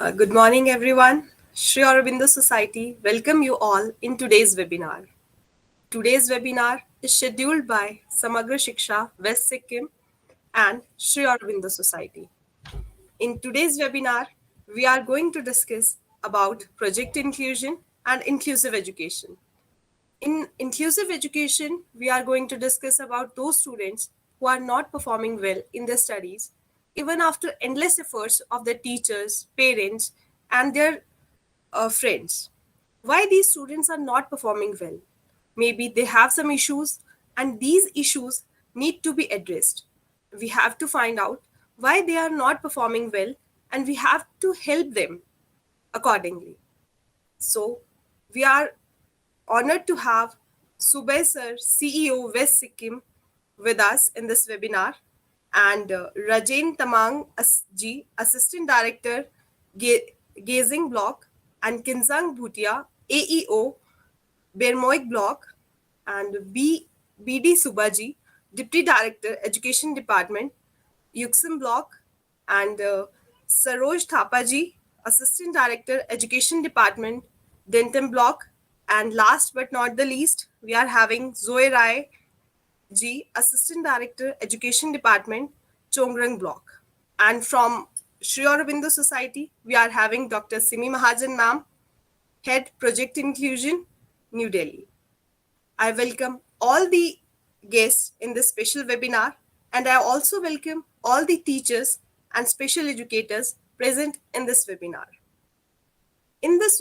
Good morning, everyone. Sri Aurobindo Society welcome you all in today's webinar. Today's webinar is scheduled by Samagra Shiksha, West Sikkim, and Sri Aurobindo Society. In today's webinar, we are going to discuss about project inclusion and inclusive education. In inclusive education, we are going to discuss about those students who are not performing well in their studies, even after endless efforts of their teachers, parents, and their friends. Why these students are not performing well? Maybe they have some issues, and these issues need to be addressed. We have to find out why they are not performing well, and we have to help them accordingly. So, we are honored to have Subay Sir, CEO West Sikkim, with us in this webinar, and Rajen Tamang Ji, Assistant Director, Gazing Block, and Kinzang Bhutia, AEO, Bermoik Block, and BD Subaji, Deputy Director, Education Department, Yuxim Block, and Saroj Thapaji, Assistant Director, Education Department, Denton Block, and last but not the least, we are having Zoe Rai Ji, Assistant Director, Education Department, Chongrang Block. And from Sri Aurobindo Society, we are having Dr. Simi Mahajan Ma'am, Head Project Inclusion, New Delhi. I welcome all the guests in this special webinar, and I also welcome all the teachers and special educators present in this webinar. In this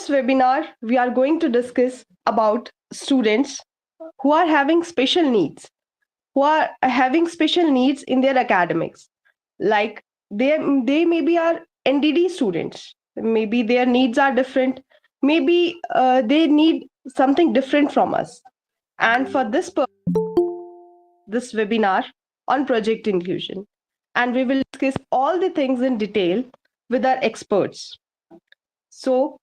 webinar, we are going to discuss about students who are having special needs, who are having special needs in their academics. Like they maybe are NDD students. Maybe their needs are different. Maybe they need something different from us. And for this webinar on project inclusion, and we will discuss all the things in detail with our experts. So,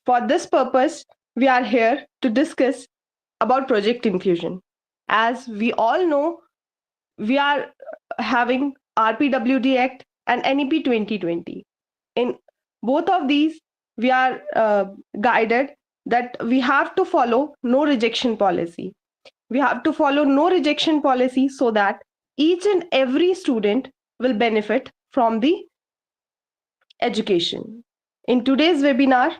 for this purpose, we are here to discuss about project inclusion. As we all know, we are having RPWD Act and NEP 2020. In both of these, we are guided that we have to follow no rejection policy. We have to follow no rejection policy so that each and every student will benefit from the education. In today's webinar,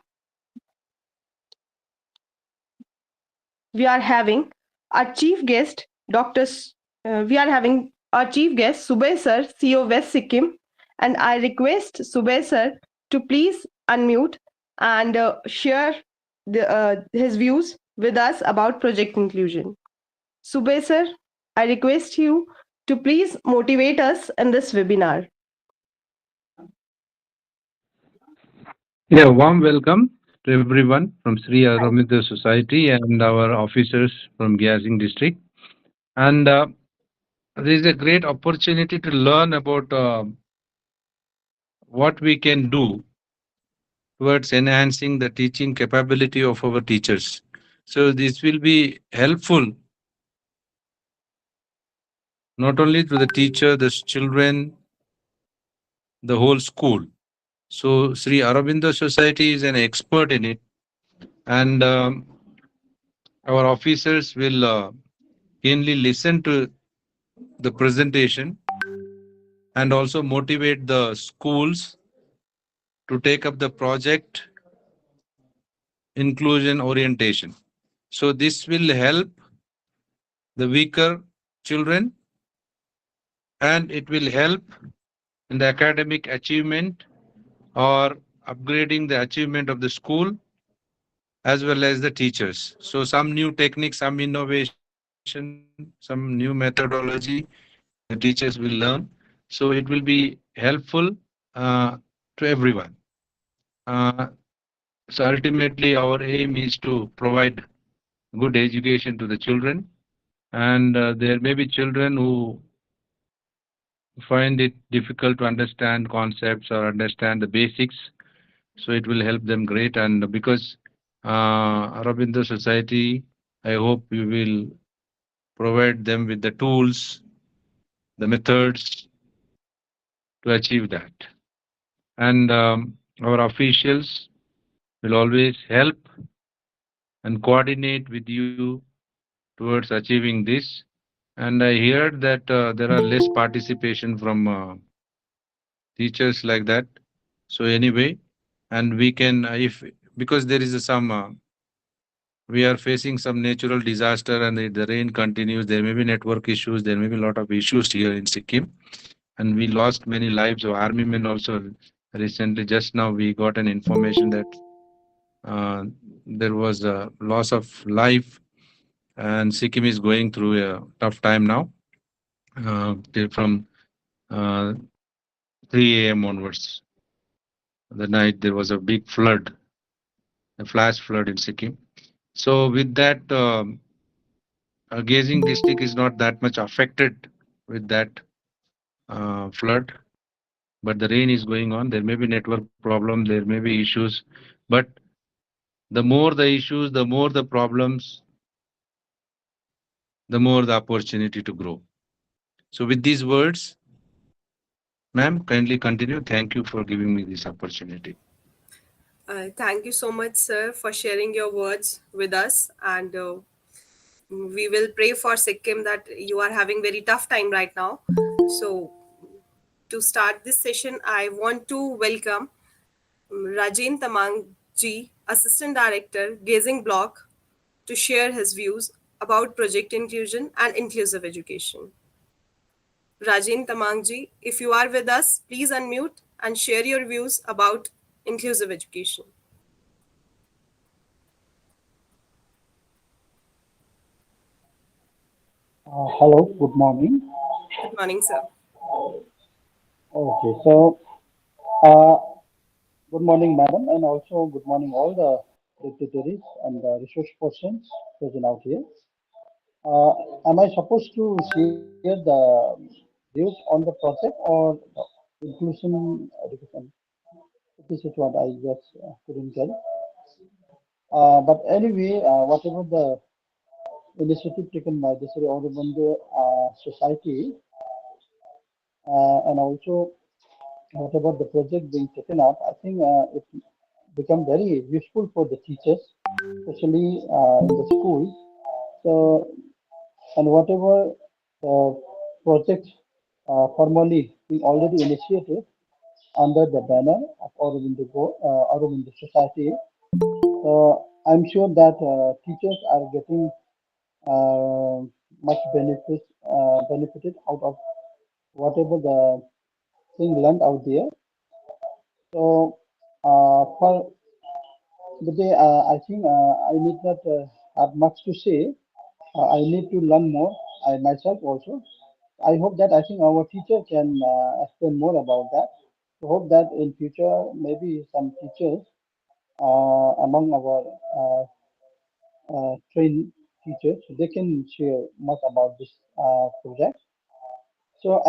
we are having our chief guest, we are having our chief guest, Subay Sir, CEO West Sikkim, and I request Subay Sir to please unmute and share his views with us about project inclusion. Subay Sir, I request you to please motivate us in this webinar. Yeah, warm welcome to everyone from Sri Aurobindo Society and our officers from Gyasing district. And this is a great opportunity to learn about what we can do towards enhancing the teaching capability of our teachers. So this will be helpful not only to the teacher, the children, the whole school. So Sri Aurobindo Society is an expert in it, and our officers will keenly listen to the presentation and also motivate the schools to take up the project inclusion orientation. So this will help the weaker children, and it will help in the academic achievement or upgrading the achievement of the school as well as the teachers. So some new techniques, some innovation, some new methodology the teachers will learn. So it will be helpful uh, to everyone. Uh, so ultimately, our aim is to provide good education to the children, and there may be children who find it difficult to understand concepts or understand the basics. So it will help them great. And because Aurobindo Society, I hope we will provide them with the tools, the methods to achieve that. And our officials will always help and coordinate with you towards achieving this. And I heard that there are less participation from teachers like that. So anyway, and we can, if because there is some, we are facing some natural disaster and the rain continues, there may be network issues, there may be a lot of issues here in Sikkim, and we lost many lives of army men also. Recently, just now, we got an information that uh, there was a loss of life, and Sikkim is going through a tough time now. From uh, 3 a.m. onwards, the night there was a big flood, a flash flood in Sikkim. So with that, Gazing district is not that much affected with that flood, but the rain is going on. There may be network problem, there may be issues, but the more the issues, the more the problems, the more the opportunity to grow. So with these words, ma'am, kindly continue. Thank you for giving me this opportunity. Thank you so much, sir, for sharing your words with us. And we will pray for Sikkim that you are having very tough time right now. So, to start this session, I want to welcome Rajen Tamang ji, Assistant Director, Gazing Block, to share his views about project inclusion and inclusive education. Rajen Tamang ji, if you are with us, please unmute and share your views about inclusive education. Hello, good morning. Good morning, sir. Okay, so uh, good morning, madam, and also good morning, all the dignitaries and the resource persons present out here. Am I supposed to share the views on the project or the inclusion education? This is what I just couldn't tell. But anyway, whatever the initiative taken by the Sri Aurobindo Society and also whatever the project being taken up, I think it become very useful for the teachers, especially in the schools. So, and whatever projects formally being already initiated under the banner of Aurobindo Society, I'm sure that teachers are getting much benefited out of whatever the thing learned out there. So, for the day, I think I need not have much to say. I need to learn more. I myself also. I hope that I think our teacher can explain more about that. I hope that in future maybe some teachers among our trained teachers they can share much about this project. So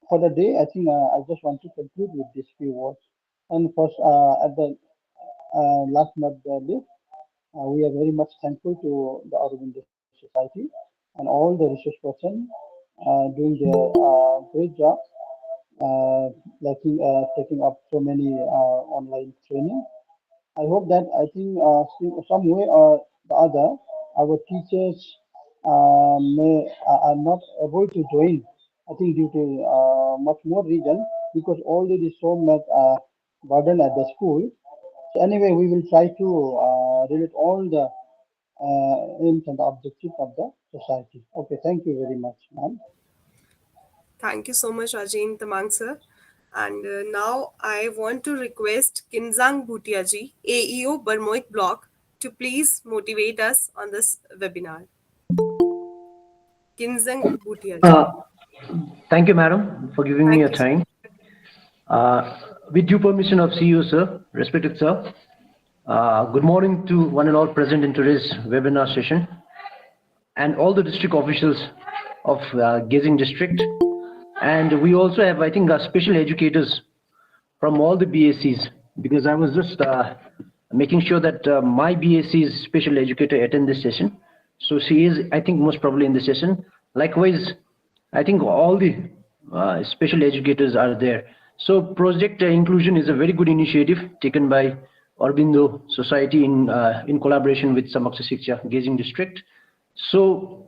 for the day, I think I just want to conclude with these few words. And first, at the last but not the least, we are very much thankful to the Aurobindo Society and all the research persons doing their great job, taking up so many online training. I hope that I think some way or the other, our teachers are not able to join. I think due to much more reason because already so much burden at the school. So anyway, we will try to relate all the aims and objectives of the society. Okay, thank you very much, ma'am. Thank you so much, Rajen Tamang sir. And now I want to request Kinzang Bhutiaji, AEO Barmoik Block, to please motivate us on this webinar. Kinzang Bhutiaji. Uh, Thank you, madam, for giving me Thank a you, sir. time. With due permission of CEO, sir, respected sir, good morning to one and all present in today's webinar session and all the district officials of Gazing district And we also have, I think, special educators from all the BSCs, because I was just making sure that my BSc's special educator attend this session. So she is, I think, most probably in the session. Likewise, I think all the special educators are there. So Project Inclusion is a very good initiative taken by Aurobindo Society in collaboration with Samaksha Shiksha Gazing District. So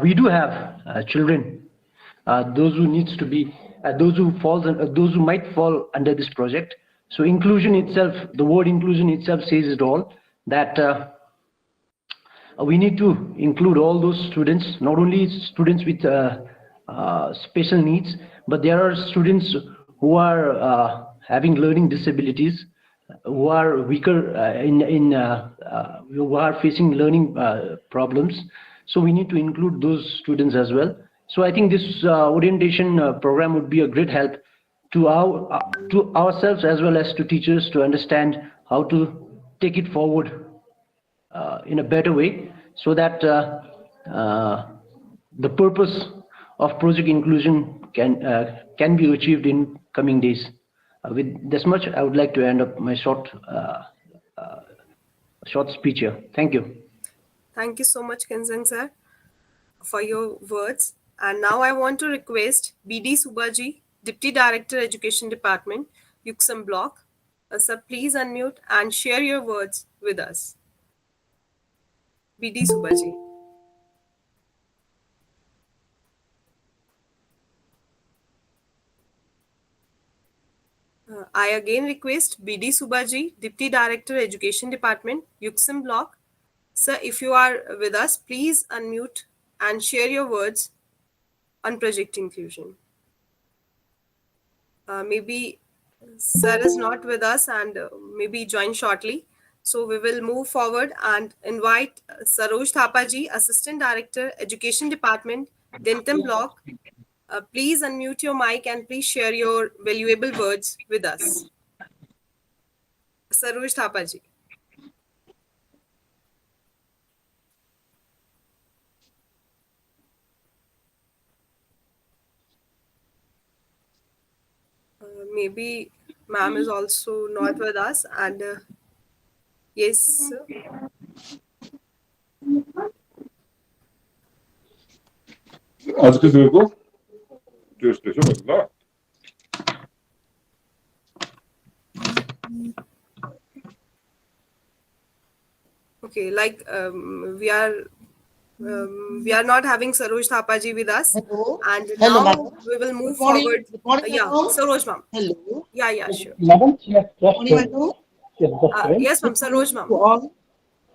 we do have children, those who needs to be, those who might fall under this project. So inclusion itself, the word inclusion itself says it all, that we need to include all those students, not only students with special needs, but there are students who are having learning disabilities, who are weaker who are facing learning problems. So we need to include those students as well. So I think this orientation program would be a great help to ourselves as well as to teachers to understand how to take it forward in a better way, so that the purpose of Project Inclusion can be achieved in coming days. With this much, I would like to end up my short speech here. Thank you. Thank you so much, Kinzang sir, for your words. And now I want to request BD Subaji, Deputy Director, Education Department, Yuksam Block. Sir, please unmute and share your words with us. BD Subaji. I again request BD Subaji, Deputy Director, Education Department, Yuksam Block. Sir, if you are with us, please unmute and share your words on Project Inclusion. Maybe sir is not with us and maybe join shortly. So we will move forward and invite Saroj Thapaji, Assistant Director, Education Department, Denton Block. Please unmute your mic and please share your valuable words with us. Saroj Thapaji. Maybe ma'am is also not with us, and yes, sir. 아직도 들고? 되시죠, 맞나? Okay, like we are not having Saroj Thapaji with us. Hello. And Hello, now madam. we will move Good morning. forward. Good morning, Yeah, madam. Saroj ma'am. Hello. Yeah, sure. Madam, yes, Good morning, madam. Yes, ma'am, Saroj To ma'am. all.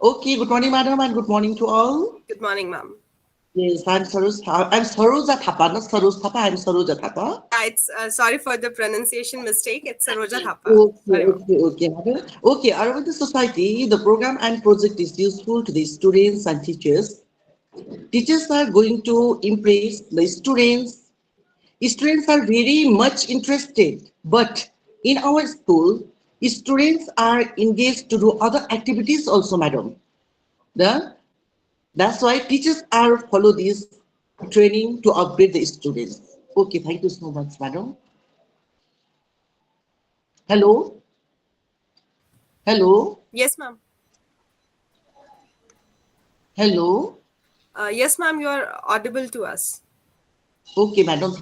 Okay, good morning, madam, and good morning to all. Good morning, ma'am. Yes, I'm Saroja Thapa, not Saroj Thapa, I'm Saroja Thapa. It's sorry for the pronunciation mistake. It's Saroja Thapa. Okay, madam. Okay, Aurobindo Society, the program and project is useful to the students and teachers. Teachers are going to impress the students. Students are very much interested, but in our school, students are engaged to do other activities also, madam. That's why teachers are follow this training to upgrade the students. Okay, thank you so much, madam. Hello? Hello? Yes, ma'am. Hello? Yes, ma'am, you are audible to us. Okay, madam.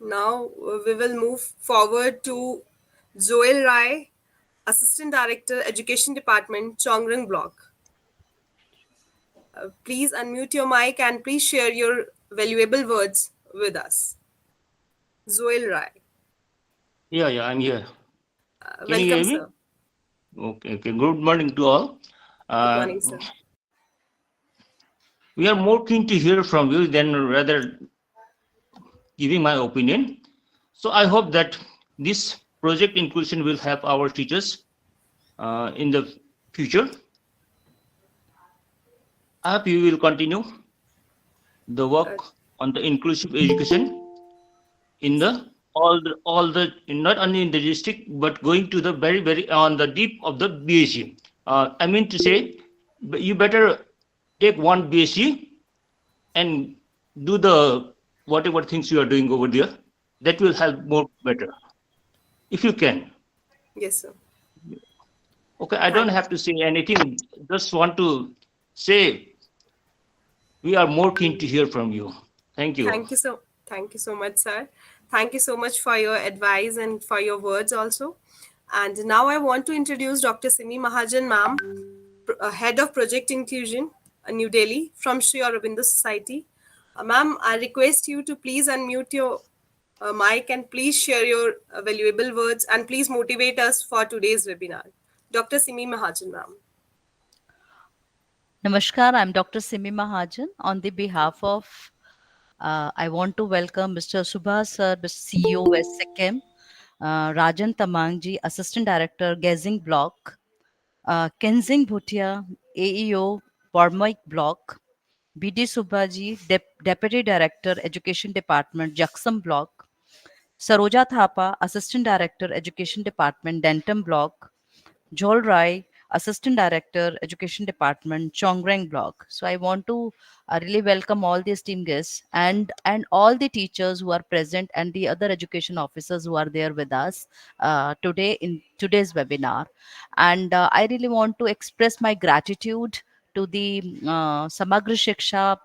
Now we will move forward to Zoel Rai, Assistant Director, Education Department, Chongrang Block. Please unmute your mic and please share your valuable words with us. Zoel Rai. Yeah, I'm here. Can Welcome, you hear me? sir. Okay. Good morning to all. Good morning, sir. We are more keen to hear from you than rather giving my opinion. So I hope that this project inclusion will help our teachers in the future. I hope you will continue the work on the inclusive education in the not only in the district but going to the very on the deep of the BSc. I mean to say you better take one BSc and do the whatever things you are doing over there. That will help more better if you can. Yes, sir. Okay, I don't Thank, have to say anything. Just want to say we are more keen to hear from you. Thank you. thank you so much, sir. Thank you so much for your advice and for your words also. And now I want to introduce Dr. Simi Mahajan, ma'am, Head of Project Inclusion, New Delhi, from Sri Aurobindo Society. Ma'am, I request you to please unmute your mic and please share your valuable words and please motivate us for today's webinar. Dr. Simi Mahajan, ma'am. Namaskar, I'm Dr. Simi Mahajan. On the behalf of, I want to welcome Mr. Subhas Sir, the CEO, West Sikkim, Rajan Tamangji, Assistant Director, Gazing Block, Kenzing Bhutia, AEO, Bormoik Block, BD Subhaji, Deputy Director, Education Department, Jaksam Block, Saroja Thapa, Assistant Director, Education Department, Denton Block, Joel Rai, Assistant Director, Education Department, Chongrang Block. So I want to really welcome all the esteemed guests and all the teachers who are present and the other education officers who are there with us today in today's webinar. And I really want to express my gratitude to the Samagra Shiksha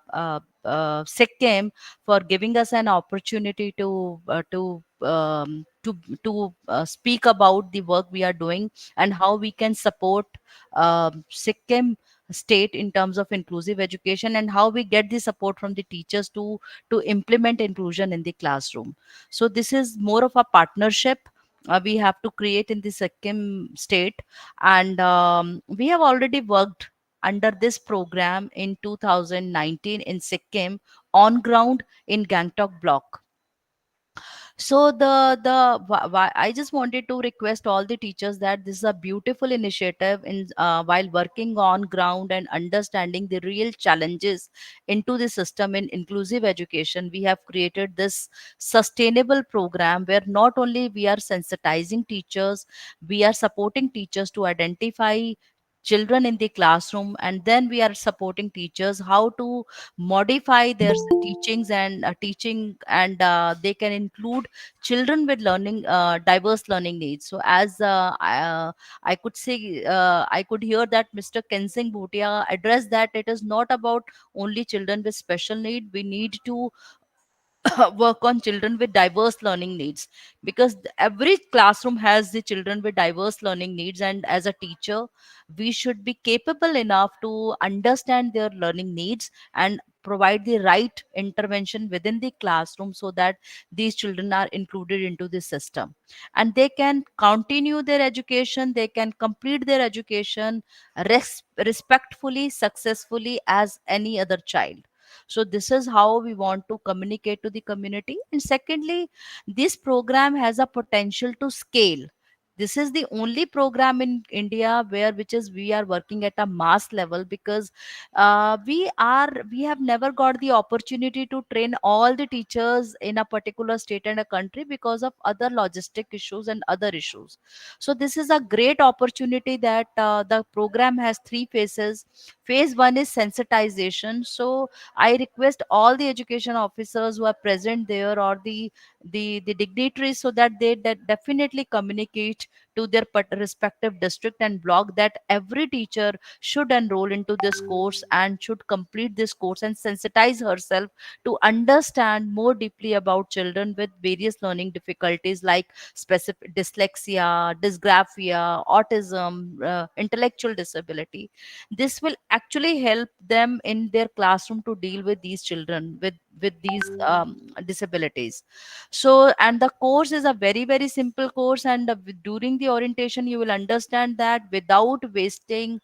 Sikkim for giving us an opportunity to speak about the work we are doing and how we can support Sikkim state in terms of inclusive education and how we get the support from the teachers to implement inclusion in the classroom. So this is more of a partnership we have to create in the Sikkim state, and we have already worked under this program in 2019 in Sikkim on ground in Gangtok block. So I just wanted to request all the teachers that this is a beautiful initiative in while working on ground and understanding the real challenges into the system in inclusive education. We have created this sustainable program where not only we are sensitizing teachers, we are supporting teachers to identify children in the classroom, and then we are supporting teachers how to modify their teachings and teaching, and they can include children with learning diverse learning needs. So as I could say, I could hear that Mr. Kensing Bhutia addressed that it is not about only children with special need. We need to work on children with diverse learning needs, because every classroom has the children with diverse learning needs, and as a teacher we should be capable enough to understand their learning needs and provide the right intervention within the classroom so that these children are included into the system and they can continue their education, they can complete their education respectfully, successfully as any other child. So this is how we want to communicate to the community. And secondly, this program has a potential to scale. This is the only program in India where which is we are working at a mass level, because we have never got the opportunity to train all the teachers in a particular state and a country because of other logistic issues and other issues. So this is a great opportunity that the program has three phases. Phase one is sensitization. So I request all the education officers who are present there, or the dignitaries, so that they definitely communicate to their respective district and block that every teacher should enroll into this course and should complete this course and sensitize herself to understand more deeply about children with various learning difficulties like specific dyslexia, dysgraphia, autism, intellectual disability. This will actually help them in their classroom to deal with these children with these disabilities. So, and the course is a very very simple course, and during the orientation you will understand that without wasting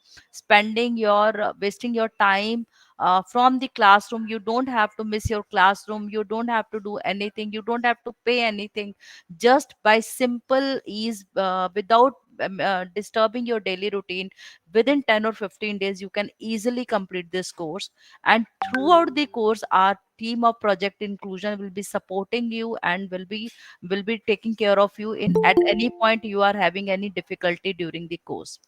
your time from the classroom. You don't have to miss your classroom, you don't have to do anything, you don't have to pay anything. Just by simple ease, without disturbing your daily routine, within 10 or 15 days you can easily complete this course. And throughout the course our team of project inclusion will be supporting you and will be taking care of you in at any point you are having any difficulty during the course.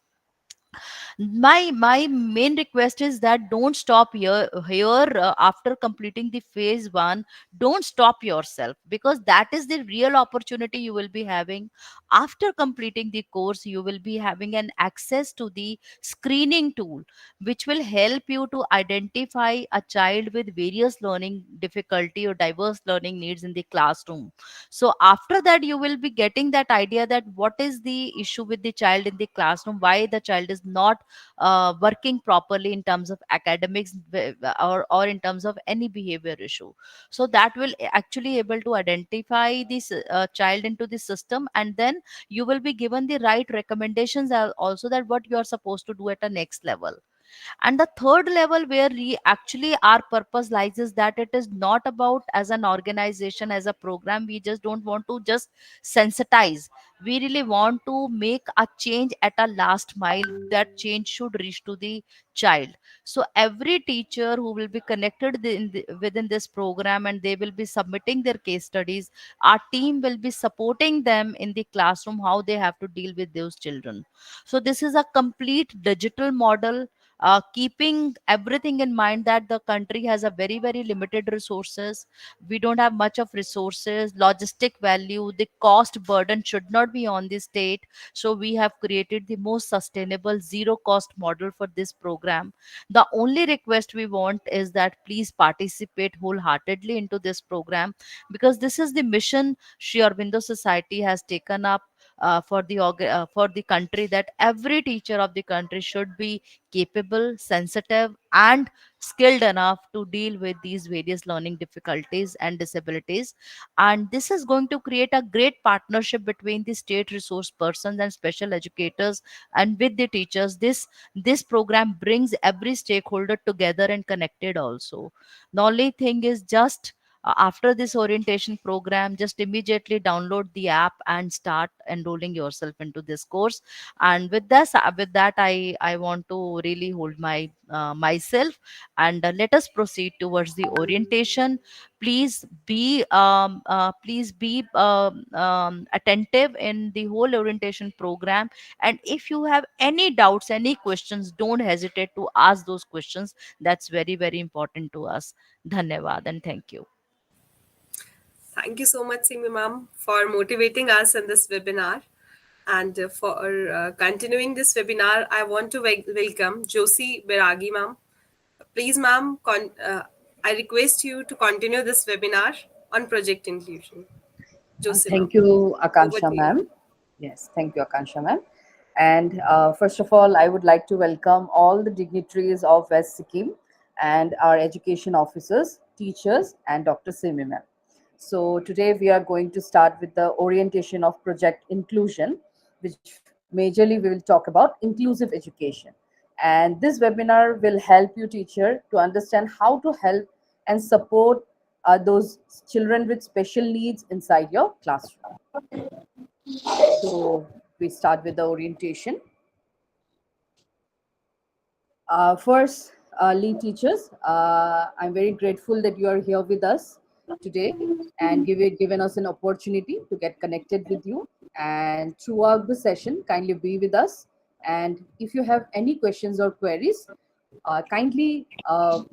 My main request is that don't stop here after completing the phase 1. Don't stop yourself, because that is the real opportunity you will be having. After completing the course, you will be having an access to the screening tool, which will help you to identify a child with various learning difficulty or diverse learning needs in the classroom. So after that, you will be getting that idea that what is the issue with the child in the classroom, why the child is not working properly in terms of academics, or in terms of any behavior issue. So that will actually able to identify this child into the system, and then you will be given the right recommendations also, that what you are supposed to do at a next level. And the third level where we actually our purpose lies is that it is not about as an organization, as a program, we just don't want to just sensitize. We really want to make a change at a last mile. That change should reach to the child. So every teacher who will be connected within this program, and they will be submitting their case studies, our team will be supporting them in the classroom how they have to deal with those children. So this is a complete digital model, keeping everything in mind that the country has a very very limited resources. We don't have much of resources, logistic value, the cost burden should not be on the state. So we have created the most sustainable zero cost model for this program. The only request we want is that please participate wholeheartedly into this program, because this is the mission Sri Aurobindo Society has taken up for the country, that every teacher of the country should be capable, sensitive, and skilled enough to deal with these various learning difficulties and disabilities. And this is going to create a great partnership between the state resource persons and special educators and with the teachers. This program brings every stakeholder together and connected also. The only thing is just after this orientation program, just immediately download the app and start enrolling yourself into this course. And with that, I want to really hold my myself, and let us proceed towards the orientation. Please be attentive in the whole orientation program, and if you have any doubts, any questions, don't hesitate to ask those questions. That's very very important to us. Dhanyavad and thank you. Thank you so much, Simi ma'am, for motivating us in this webinar. And for continuing this webinar, I want to welcome Josie Beragi ma'am. Please, ma'am, I request you to continue this webinar on project inclusion. Josie ma'am, Thank you, over Akansha to you. ma'am. Yes, thank you, Akansha ma'am. And first of all, I would like to welcome all the dignitaries of West Sikkim and our education officers, teachers, and Dr. Simi ma'am. So today we are going to start with the orientation of project inclusion, which majorly we will talk about inclusive education. And this webinar will help you, teacher, to understand how to help and support those children with special needs inside your classroom. So we start with the orientation. First, lead teachers, I'm very grateful that you are here with us today and given us an opportunity to get connected with you. And throughout the session, kindly be with us. And if you have any questions or queries, kindly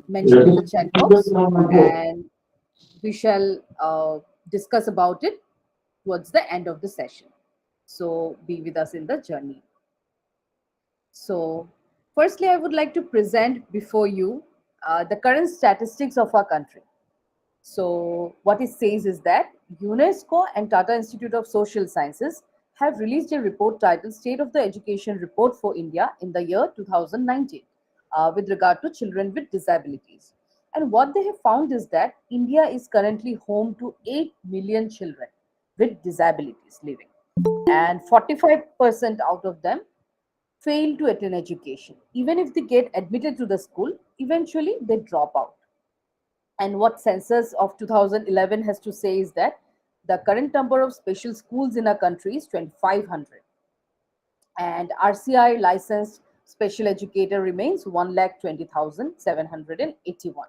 mention in the chat box, and we shall discuss about it towards the end of the session. So be with us in the journey. So firstly, I would like to present before you the current statistics of our country. So what it says is that UNESCO and Tata Institute of Social Sciences have released a report titled State of the Education Report for India in the year 2019 with regard to children with disabilities. And what they have found is that India is currently home to 8 million children with disabilities living, and 45% out of them fail to attend education. Even if they get admitted to the school, eventually they drop out. And what census of 2011 has to say is that the current number of special schools in our country is 2,500. And RCI licensed special educator remains 1,20,781.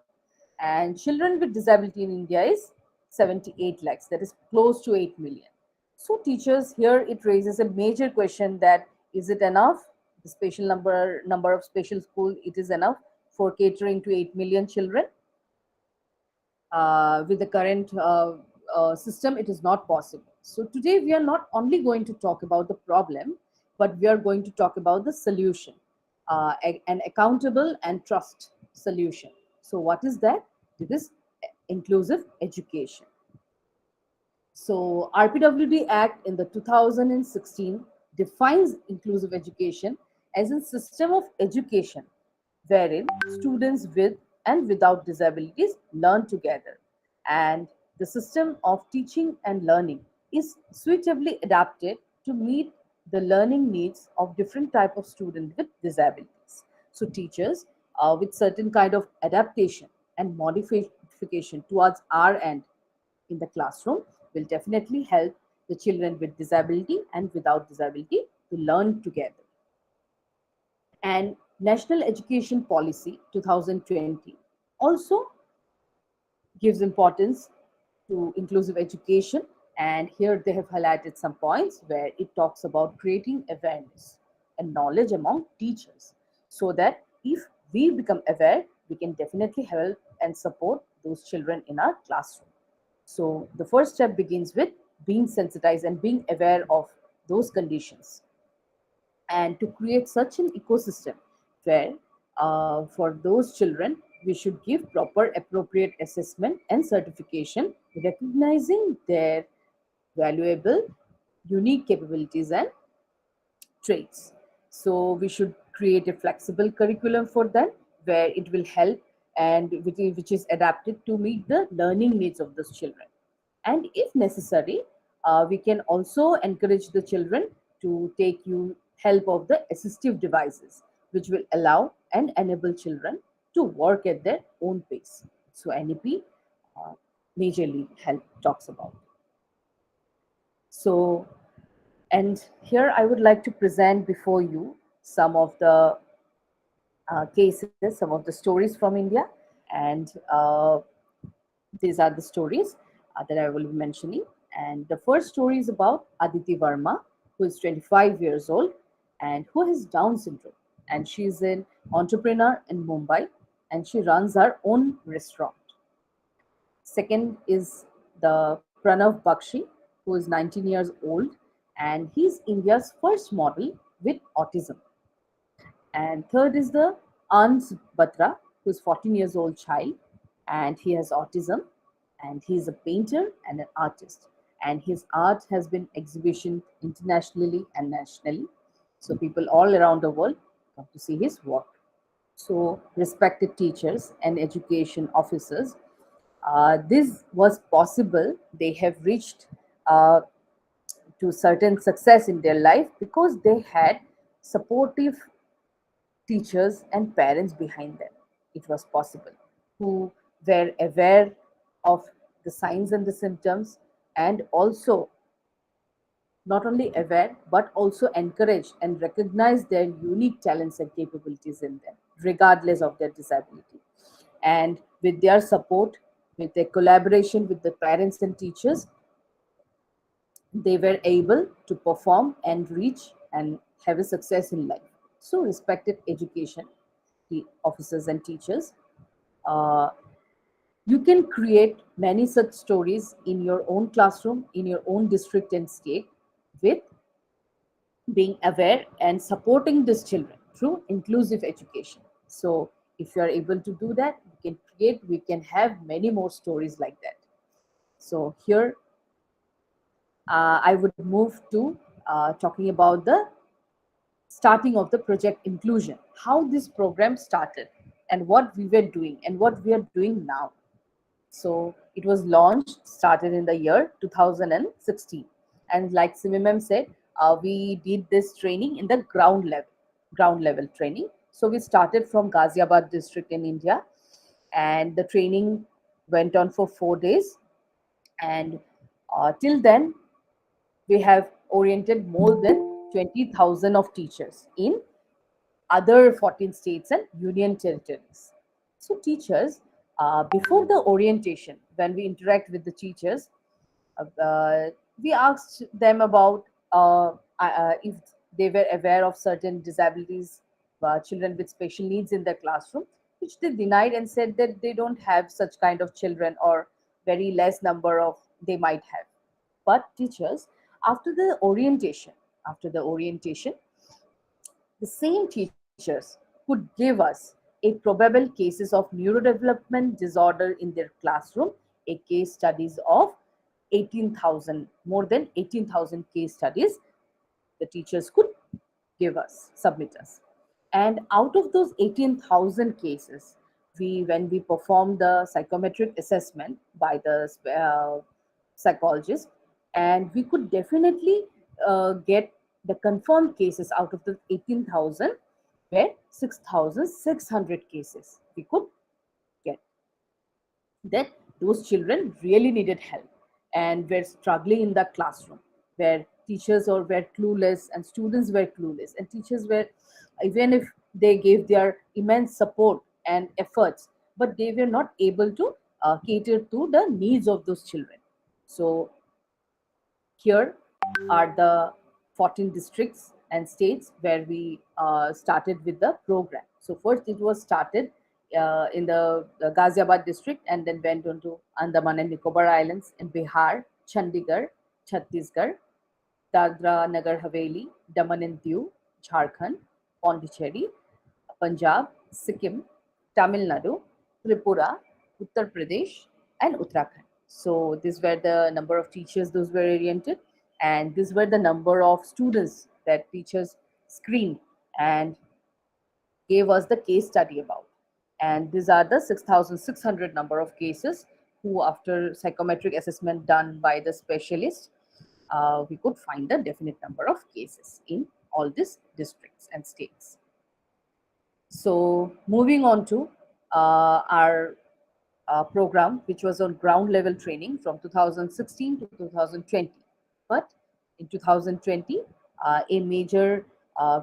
And children with disability in India is 78 lakhs, that is close to 8 million. So teachers, here it raises a major question that is it enough? The spatial number of spatial school, it is enough for catering to 8 million children. With the current system, it is not possible. So today we are not only going to talk about the problem, but we are going to talk about the solution, an accountable and trust solution. So what is that? It is inclusive education. So RPWD Act in the 2016 defines inclusive education as a system of education wherein students with and without disabilities learn together, and the system of teaching and learning is suitably adapted to meet the learning needs of different type of students with disabilities. So teachers with certain kind of adaptation and modification towards our end in the classroom will definitely help the children with disability and without disability to learn together. And National Education Policy 2020 also gives importance to inclusive education, and here they have highlighted some points where it talks about creating awareness and knowledge among teachers, so that if we become aware, we can definitely help and support those children in our classroom. So the first step begins with being sensitized and being aware of those conditions, and to create such an ecosystem where for those children we should give proper appropriate assessment and certification, recognizing their valuable unique capabilities and traits. So we should create a flexible curriculum for them where it will help and which is adapted to meet the learning needs of those children. And if necessary, we can also encourage the children to take help of the assistive devices, which will allow and enable children to work at their own pace. So NEP uh, majorly help talks about. So, and here I would like to present before you some of the cases, some of the stories from India, and these are the stories that I will be mentioning. And the first story is about Aditi Verma, who is 25 years old and who has Down syndrome. And she is an entrepreneur in Mumbai, and she runs her own restaurant. Second is the Pranav Bakshi, who is 19 years old, and he's India's first model with autism. And third is the Ans Batra, who is 14 years old child, and he has autism, and he's a painter and an artist. And his art has been exhibition internationally and nationally. So people all around the world come to see his work. So respected teachers and education officers, this was possible. They have reached to certain success in their life because they had supportive teachers and parents behind them. It was possible, who were aware of the signs and the symptoms, and also not only aware but also encourage and recognize their unique talents and capabilities in them, regardless of their disability. And with their support, with their collaboration with the parents and teachers, they were able to perform and reach and have a success in life. So, respected education officers and teachers, uh, you can create many such stories in your own classroom, in your own district and state, with being aware and supporting these children through inclusive education. So, if you are able to do that, we can have many more stories like that. So, here I would move to talking about the starting of the project inclusion, how this program started, and what we were doing and what we are doing now. So it was launched, started in the year 2016, and like Simimem said, we did this training in the ground level training. So we started from Ghaziabad district in India, and the training went on for 4 days, and till then we have oriented more than 20,000 of teachers in other 14 states and union territories. So teachers, before the orientation, when we interact with the teachers, we asked them about if they were aware of certain disabilities, children with special needs in their classroom, which they denied and said that they don't have such kind of children, or very less number of they might have. But teachers, after the orientation, after the orientation, the same teachers could give us a probable cases of neurodevelopment disorder in their classroom, a case studies of 18,000, more than 18,000 case studies the teachers could give us, submit us. And out of those 18,000 cases, when we performed the psychometric assessment by the psychologist, and we could definitely get the confirmed cases out of the 18,000, where 6,600 cases we could get, that those children really needed help and were struggling in the classroom, where teachers or were clueless and students were clueless, and teachers were, even if they gave their immense support and efforts, but they were not able to cater to the needs of those children. So here are the 14 districts and states where we started with the program. So first it was started in the Ghaziabad district, and then went on to Andaman and Nicobar Islands in Bihar, Chandigarh, Chhattisgarh, Dadra Nagar Haveli, Daman and Diu, Jharkhand, Pondicherry, Punjab, Sikkim, Tamil Nadu, Tripura, Uttar Pradesh, and Uttarakhand. So these were the number of teachers those were oriented, and these were the number of students that teachers screened and gave us the case study about. And these are the 6,600 number of cases who, after psychometric assessment done by the specialist, we could find the definite number of cases in all these districts and states. So moving on to our program, which was on ground level training from 2016 to 2020. But in 2020, a major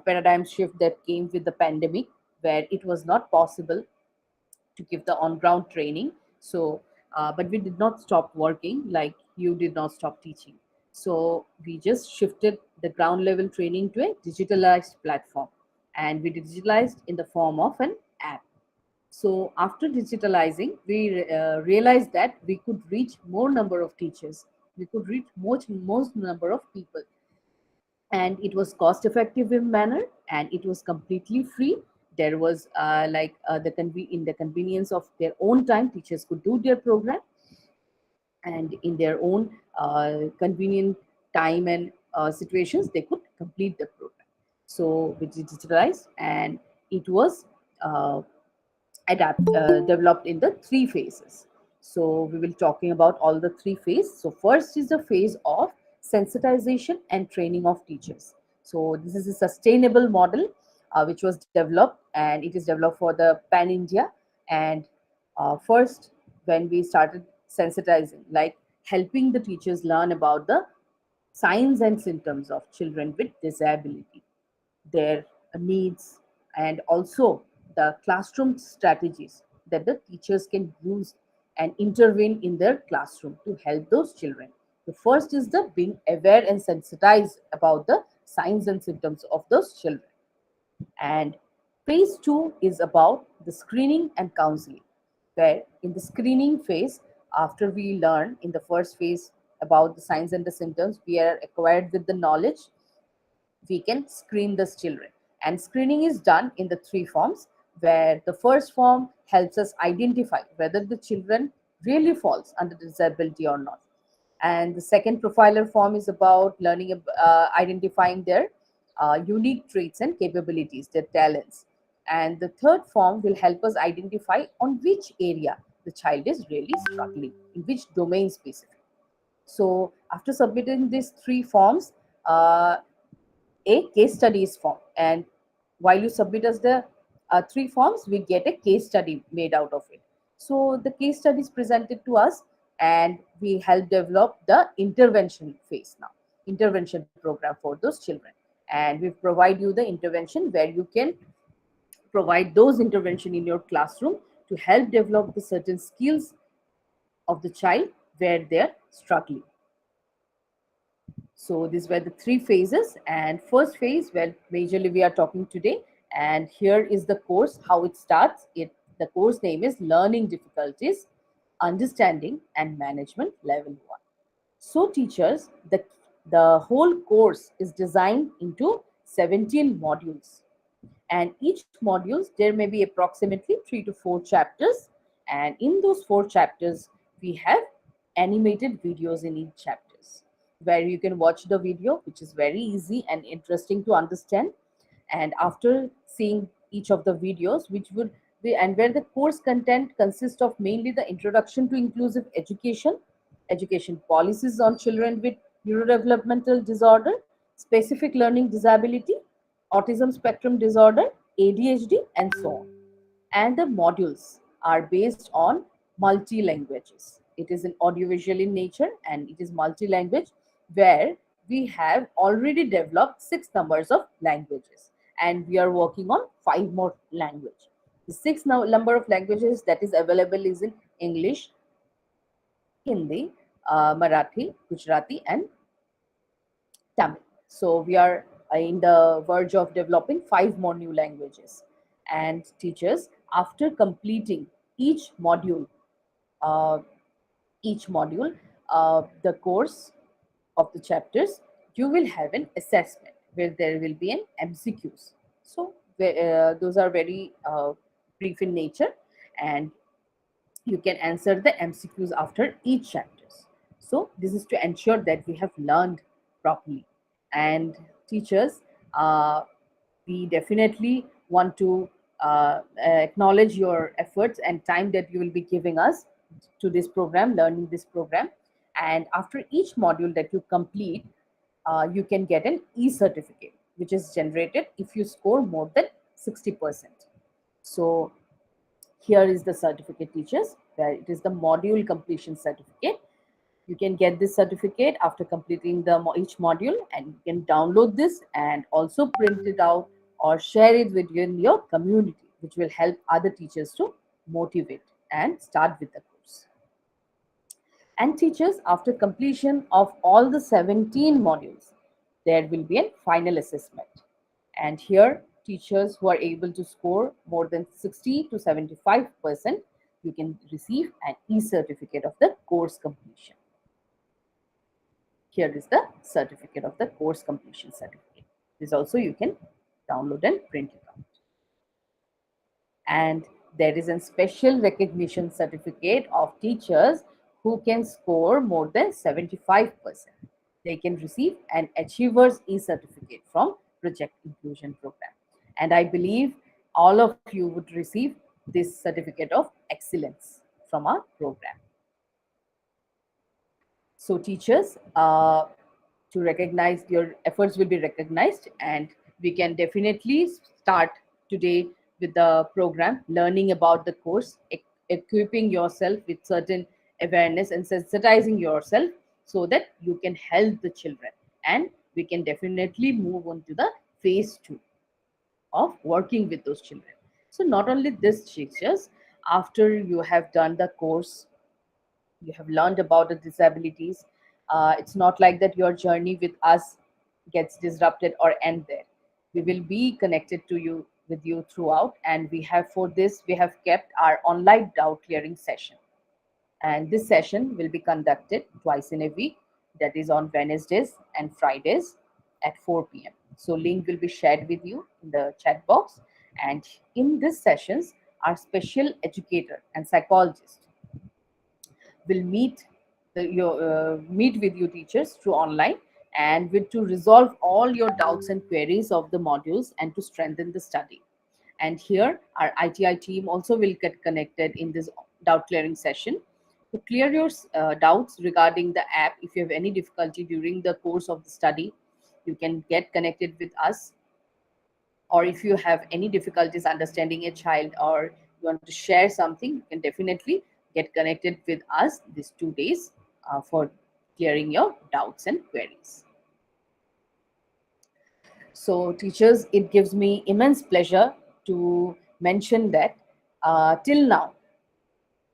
paradigm shift that came with the pandemic, where it was not possible to give the on-ground training. So, but we did not stop working, like you did not stop teaching. So we just shifted the ground level training to a digitalized platform, and we digitalized in the form of an app. So after digitalizing, we realized that we could reach more number of teachers. We could reach most number of people, and it was cost effective in manner, and it was completely free. There was in the convenience of their own time, teachers could do their program, and in their own convenient time and situations, they could complete the program. So we digitalized, and it was developed in the three phases. So we will talking about all the three phases. So first is the phase of sensitization and training of teachers. So this is a sustainable model which was developed, and it is developed for the pan India. And first, when we started sensitizing, like helping the teachers learn about the signs and symptoms of children with disability, their needs, and also the classroom strategies that the teachers can use and intervene in their classroom to help those children. The first is the being aware and sensitized about the signs and symptoms of those children. And phase two is about the screening and counseling, where in the screening phase, after we learn in the first phase about the signs and the symptoms, we are acquired with the knowledge, we can screen these children. And screening is done in the three forms, where the first form helps us identify whether the children really falls under disability or not. And the second profiler form is about learning, identifying their unique traits and capabilities, their talents. And the third form will help us identify on which area the child is really struggling, in which domain specific. So after submitting these three forms, a case study is formed, and while you submit us the three forms, we get a case study made out of it. So the case study is presented to us, and we help develop the intervention phase now, intervention program for those children. And we provide you the intervention where you can provide those intervention in your classroom to help develop the certain skills of the child where they're struggling. So these were the 3 phases, and first phase, well, majorly we are talking today, and here is the course, how it starts. The course name is Learning Difficulties, Understanding and Management Level 1. So teachers, the whole course is designed into 17 modules, and each modules there may be approximately 3 to 4 chapters, and in those 4 chapters we have animated videos in each chapters where you can watch the video, which is very easy and interesting to understand. And after seeing each of the videos, which would be, and where the course content consists of mainly the introduction to inclusive education, education policies on children with neurodevelopmental disorder, specific learning disability, autism spectrum disorder, ADHD, and so on. And the modules are based on multi languages. It is an audiovisual in nature and it is multi language, where we have already developed 6 numbers of languages, and we are working on 5 more language. The sixth number of languages that is available is in English, Hindi, Marathi, Gujarati, and Tamil. So we are in the verge of developing 5 more new languages. And teachers, after completing each module, uh, each module, the course of the chapters, you will have an assessment where there will be an MCQs. So those are very brief in nature, and you can answer the MCQs after each chapters. So this is to ensure that we have learned properly. And teachers, we definitely want to acknowledge your efforts and time that you will be giving us to this program, learning this program. And after each module that you complete, you can get an e-certificate, which is generated if you score more than 60%. So here is the certificate, teachers, where it is the module completion certificate. You can get this certificate after completing each module, and you can download this and also print it out or share it with you in your community, which will help other teachers to motivate and start with the course. And teachers, after completion of all the 17 modules, there will be a final assessment. And here, teachers who are able to score more than 60 to 75%, you can receive an e-certificate of the course completion. Here is the certificate of the course completion certificate. This also you can download and print it out. And there is a special recognition certificate of teachers who can score more than 75%. They can receive an Achievers e-certificate from Project Inclusion Program. And I believe all of you would receive this certificate of excellence from our program. So teachers, to recognize your efforts will be recognized, and we can definitely start today with the program, learning about the course, equipping yourself with certain awareness and sensitizing yourself so that you can help the children. And we can definitely move on to the phase 2 of working with those children. So not only this, teachers, after you have done the course, you have learned about the disabilities, it's not like that your journey with us gets disrupted or end there. We will be connected to you with you throughout, and we have, for this we have kept our online doubt clearing session, and this session will be conducted twice in a week, that is on Wednesdays and Fridays at 4 p.m. So link will be shared with you in the chat box. And in these sessions, our special educator and psychologist will meet with you teachers through online, and with to resolve all your doubts and queries of the modules and to strengthen the study. And here our ITI team also will get connected in this doubt clearing session to clear your doubts regarding the app. If you have any difficulty during the course of the study, you can get connected with us. Or if you have any difficulties understanding a child, or you want to share something, you can definitely get connected with us these 2 days for clearing your doubts and queries. So teachers, it gives me immense pleasure to mention that till now,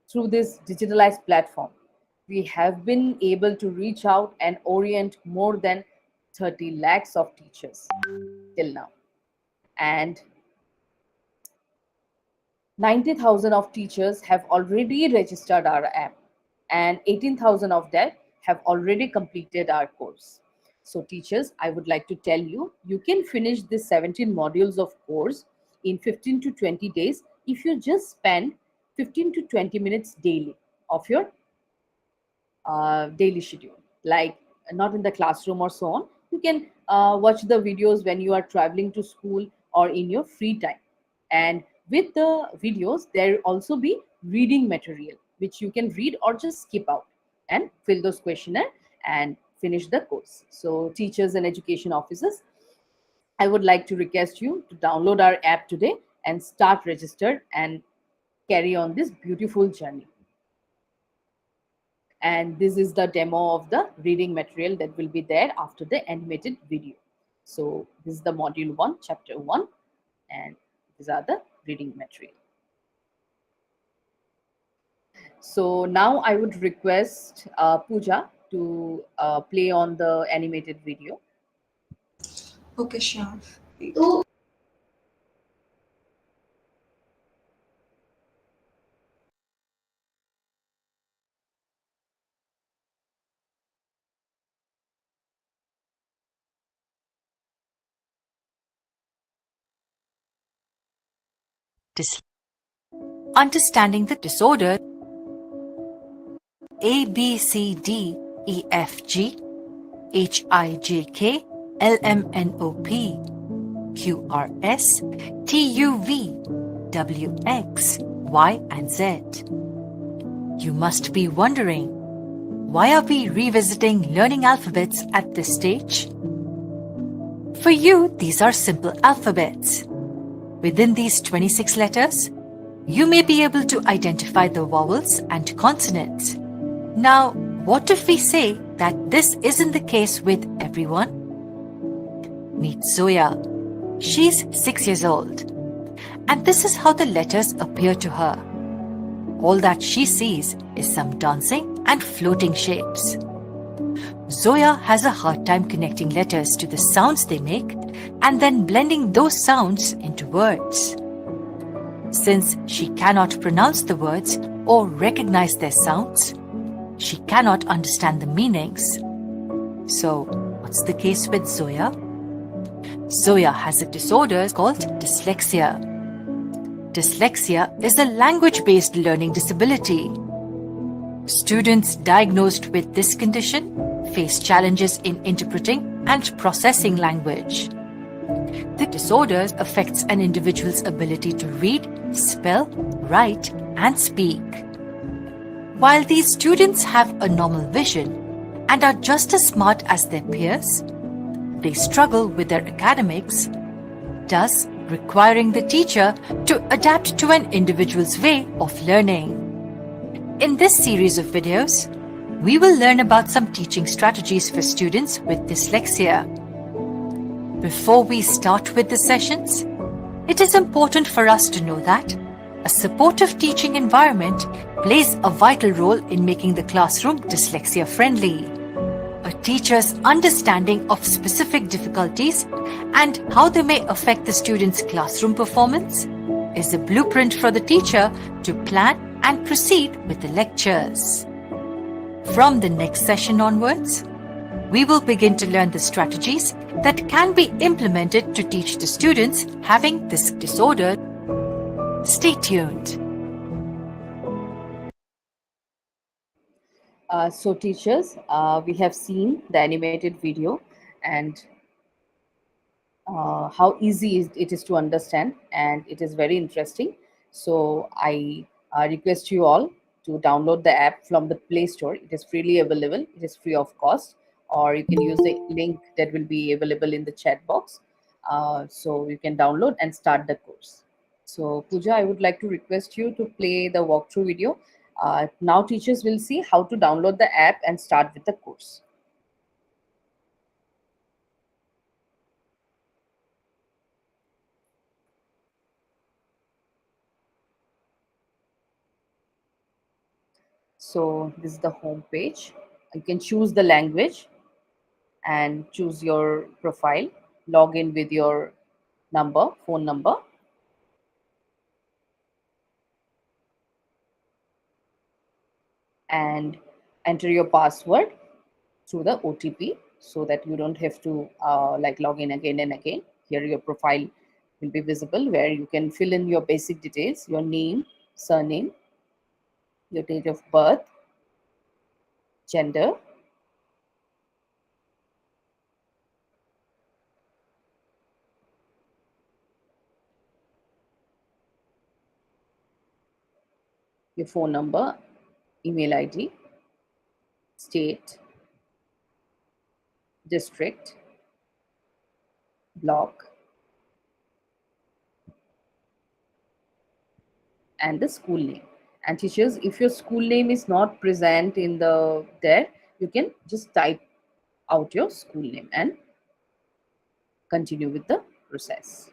through this digitalized platform, we have been able to reach out and orient more than 30 lakhs of teachers till now. And 90,000 of teachers have already registered our app, and 18,000 of them have already completed our course. So teachers, I would like to tell you, you can finish this 17 modules of course in 15 to 20 days if you just spend 15 to 20 minutes daily of your daily schedule, like not in the classroom or so on. You can watch the videos when you are traveling to school or in your free time. And with the videos, there will also be reading material which you can read or just skip out and fill those questionnaire and finish the course. So teachers and education officers, I would like to request you to download our app today and start registered and carry on this beautiful journey. And this is the demo of the reading material that will be there after the animated video. So this is the module 1, chapter 1, and these are the reading material. So now I would request Pooja to play on the animated video. Okay, sure. Understanding the disorder A B C D E F G H I J K L M N O P Q R S T U V W X Y and Z. You must be wondering, why are we revisiting learning alphabets at this stage? For you, these are simple alphabets. Within these 26 letters, you may be able to identify the vowels and consonants. Now, what if we say that this isn't the case with everyone? Meet Zoya. She's 6 years old, and this is how the letters appear to her. All that she sees is some dancing and floating shapes. Zoya has a hard time connecting letters to the sounds they make and then blending those sounds into words. Since she cannot pronounce the words or recognize their sounds, she cannot understand the meanings. So, what's the case with Zoya? Zoya has a disorder called dyslexia. Dyslexia is a language-based learning disability. Students diagnosed with this condition face challenges in interpreting and processing language. The disorder affects an individual's ability to read, spell, write, and speak. While these students have a normal vision and are just as smart as their peers, they struggle with their academics, thus requiring the teacher to adapt to an individual's way of learning. In this series of videos, we will learn about some teaching strategies for students with dyslexia. Before we start with the sessions, it is important for us to know that a supportive teaching environment plays a vital role in making the classroom dyslexia friendly. A teacher's understanding of specific difficulties and how they may affect the student's classroom performance is a blueprint for the teacher to plan and proceed with the lectures. From the next session onwards, we will begin to learn the strategies that can be implemented to teach the students having this disorder. Stay tuned. So teachers, we have seen the animated video and how easy it is to understand, and it is very interesting. So I request you all to download the app from the Play Store. It is freely available. It is free of cost, or you can use the link that will be available in the chat box. So you can download and start the course. So Pooja, I would like to request you to play the walkthrough video. Now teachers will see how to download the app and start with the course. So this is the home page. You can choose the language, and choose your profile. Log in with your phone number, and enter your password through the OTP so that you don't have to like log in again and again. Here your profile will be visible where you can fill in your basic details, your name, surname, your date of birth, gender, your phone number, email ID, state, district, block, and the school name. And teachers, if your school name is not present in the there, you can just type out your school name and continue with the process.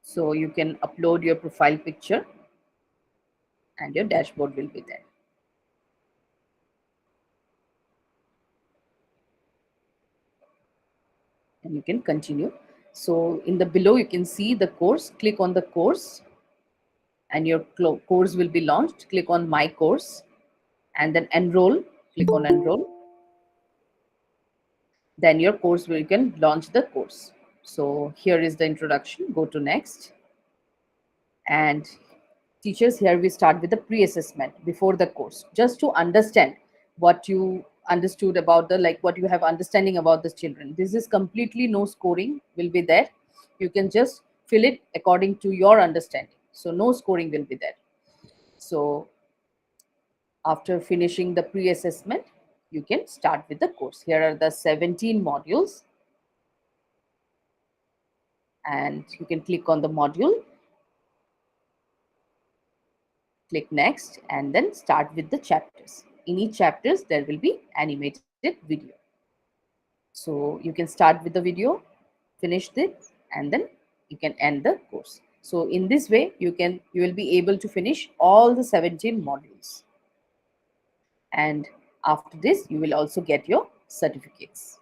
So you can upload your profile picture and your dashboard will be there. And you can continue. So in the below, you can see the course. Click on the course and your course will be launched. Click on my course and then enroll. Click on enroll. Then your course will, you can launch the course. So here is the introduction. Go to next. And teachers, here we start with the pre-assessment before the course, just to understand what you understood about the, like what you have understanding about the children. This is completely no scoring will be there. You can just fill it according to your understanding. So no scoring will be there. So after finishing the pre-assessment, you can start with the course. Here are the 17 modules. And you can click on the module, click next, and then start with the chapters. In each chapters, there will be animated video. So you can start with the video, finish it, and then you can end the course. So in this way, you will be able to finish all the 17 modules. And after this, you will also get your certificates.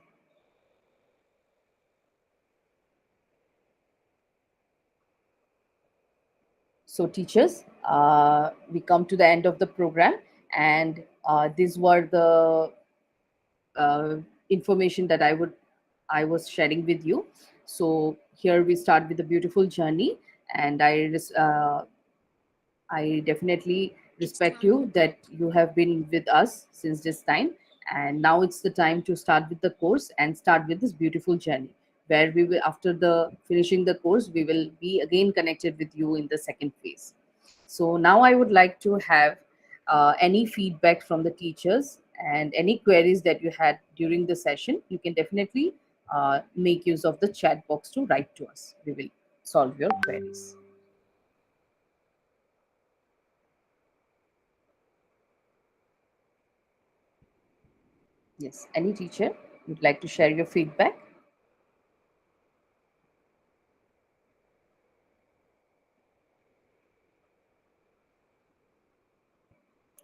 So teachers, we come to the end of the program, and these were the information that I was sharing with you. So here we start with a beautiful journey, and I definitely respect you that you have been with us since this time. And now it's the time to start with the course and start with this beautiful journey where we will, after the finishing the course, we will be again connected with you in the second phase. So now I would like to have any feedback from the teachers and any queries that you had during the session. You can definitely make use of the chat box to write to us. We will solve your queries. Yes, any teacher would like to share your feedback?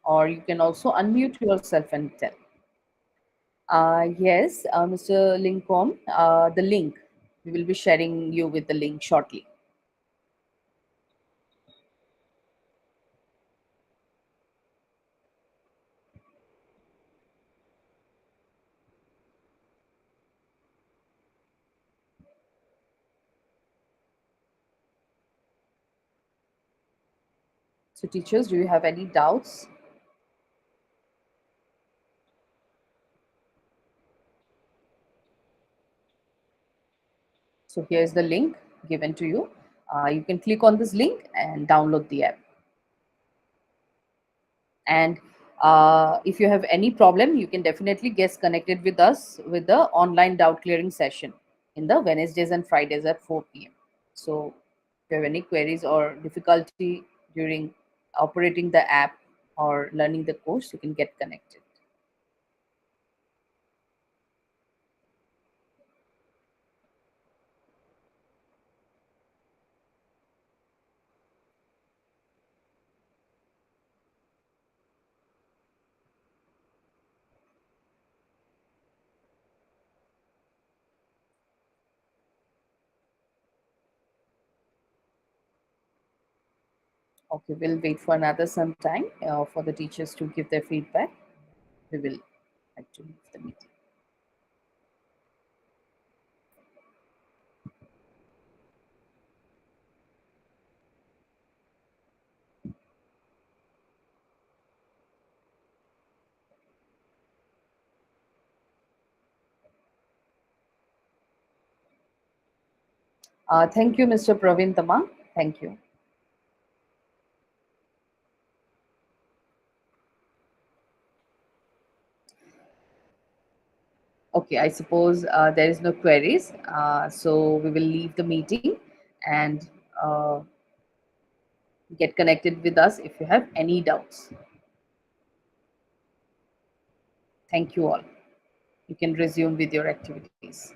Or you can also unmute yourself and tell. Yes, Mr. Lincoln, the link, we will be sharing you with the link shortly. So teachers, do you have any doubts? So here's the link given to you. You can click on this link and download the app. And if you have any problem, you can definitely get connected with us with the online doubt clearing session in the Wednesdays and Fridays at 4 p.m. So if you have any queries or difficulty during operating the app or learning the course, you can get connected. Okay, we'll wait for another some time for the teachers to give their feedback. We will like to leave the meeting. Thank you, Mr. Praveen Tamang. Thank you. Okay, I suppose there is no queries. So we will leave the meeting and get connected with us if you have any doubts. Thank you all. You can resume with your activities.